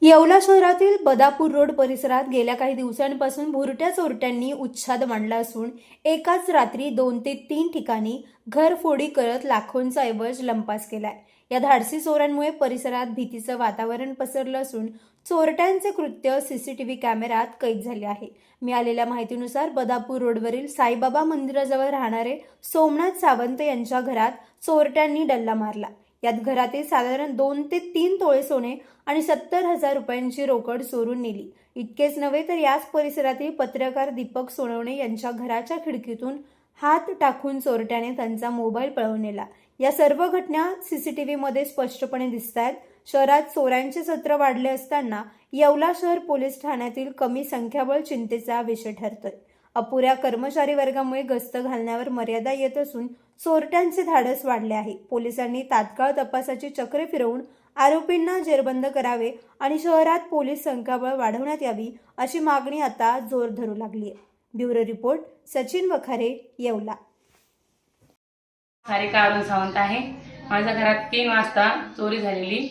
येवला शहरातील बदापूर रोड परिसरात गेल्या काही दिवसांपासून भुरट्या चोरट्यांनी उच्छाद मांडला असून एकाच रात्री 2 ते 3 ठिकाणी घरफोडी करत लाखोंचा ऐवज लंपास केलाय। या धाडसी चोरांमुळे परिसरात भीतीचं वातावरण पसरलं असून चोरट्यांचे कृत्य सीसीटीव्ही कॅमेऱ्यात कैद झाले आहे। मिळालेल्या माहितीनुसार बदापूर रोडवरील साईबाबा मंदिराजवळ राहणारे सोमनाथ सावंत यांच्या घरात चोरट्यांनी डल्ला मारला। यात घरातील साधारण 2 ते 3 तोळे सोने आणि 70,000 रुपयांची रोकड चोरून नेली। इतकेच नव्हे तर याच परिसरातील पत्रकार दीपक सोनवणे यांच्या घराच्या खिडकीतून हात टाकून चोरट्याने त्यांचा मोबाईल पळवून नेला। या सर्व घटना सीसीटीव्हीमध्ये स्पष्टपणे दिसतायत। शहरात चोऱ्यांचे सत्र वाढले असताना येवला शहर पोलीस ठाण्यातील कमी संख्याबळ चिंतेचा विषय ठरतोय। अपुऱ्या कर्मचारी वर्गामुळे गस्त घालण्यावर मर्यादा येत असून चोरट्यांचे धाडस वाढले आहे। पोलिसांनी तात्काळ तपासाची चक्रे फिरवून आरोपींना जेरबंद करावे आणि शहरात पोलीस संख्याबळ वाढवण्यात यावी अशी मागणी आता जोर धरू लागली आहे। Bureau report Sachin Wakhare, Yeola. सारिका अरुण सावंत आहे। माझ्या घरात 3 वाजता चोरी झालेली।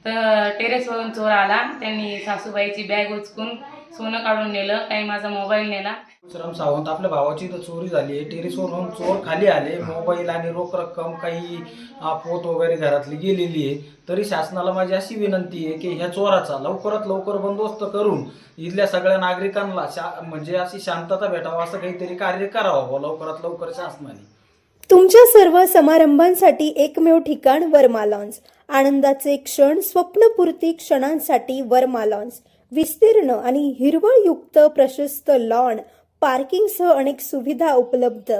तर टेरेसवरून चोर आला। त्यांनी सासूबाईची बॅग उचकून सोनं काढून नेलं, काही माझा मोबाईल नेला। राम सावंत, आपल्या भावाची तर चोरी झाली आहे। टेरेसवरून चोर खाली आले, मोबाईल आणि रोख रक्कम काही पोत वगैरे घरातली गेलेली आहे। तरी शासनाला माझी अशी विनंती आहे की ह्या चोराचा लवकरात लवकर बंदोबस्त करून इथल्या सगळ्या नागरिकांना म्हणजे अशी शांतता भेटावं, असं काहीतरी कार्य करावं लवकरात लवकर शासनाने। तुमच्या सर्व समारंभांसाठी एकमेव ठिकाण वर्मा लॉन्स। आनंदाचे क्षण, स्वप्नपूर्ती क्षणांसाठी वर्मा लॉन्स। विस्तीर्ण आणि हिरवळयुक्त प्रशस्त लॉन, पार्किंगसह अनेक सुविधा उपलब्ध।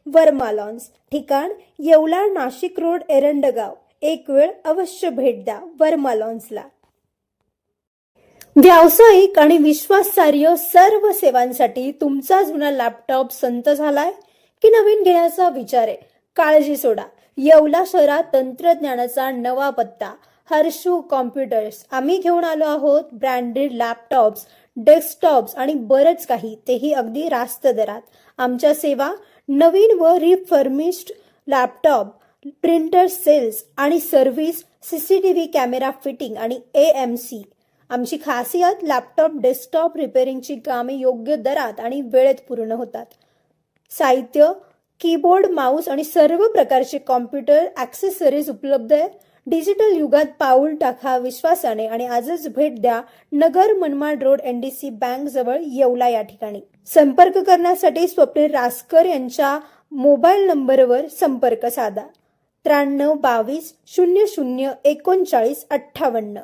वर्मा लॉन्स, ठिकाण येवला, नाशिक रोड, एरंडगाव। एक वेळ अवश्य भेट द्या वर्मा लॉन्सला। व्यावसायिक आणि विश्वासार्ह सर्व सेवांसाठी तुमचा जुना लॅपटॉप संत झालाय की नवीन घेण्याचा विचार आहे? काळजी सोडा, येवला शहरात तंत्रज्ञानाचा नवा पत्ता हर्षू कॉम्प्युटर्स। आम्ही घेऊन आलो आहोत ब्रँडेड लॅपटॉप्स, डेस्कटॉप्स आणि बरंच काही, तेही अगदी रास्त दरात। आमच्या सेवा नवीन व रिफर्निश्ड लॅपटॉप, प्रिंटर सेल्स आणि सर्व्हिस, सीसीटीव्ही कॅमेरा फिटिंग आणि AMC। आमची खासियत, लॅपटॉप डेस्कटॉप रिपेअरिंगची कामे योग्य दरात आणि वेळेत पूर्ण होतात। साहित्य, कीबोर्ड, माऊस आणि सर्व प्रकारचे कॉम्प्युटर ॲक्सेसरीज उपलब्ध आहे। डिजिटल युगात पाऊल टाका विश्वासाने आणि आजच भेट द्या Nagar Manmad road, NDC bank जवळ, येवला या ठिकाणी। संपर्क करण्यासाठी स्वप्नील रासकर यांच्या मोबाईल नंबरवर संपर्क साधा 93 22 00 39 58।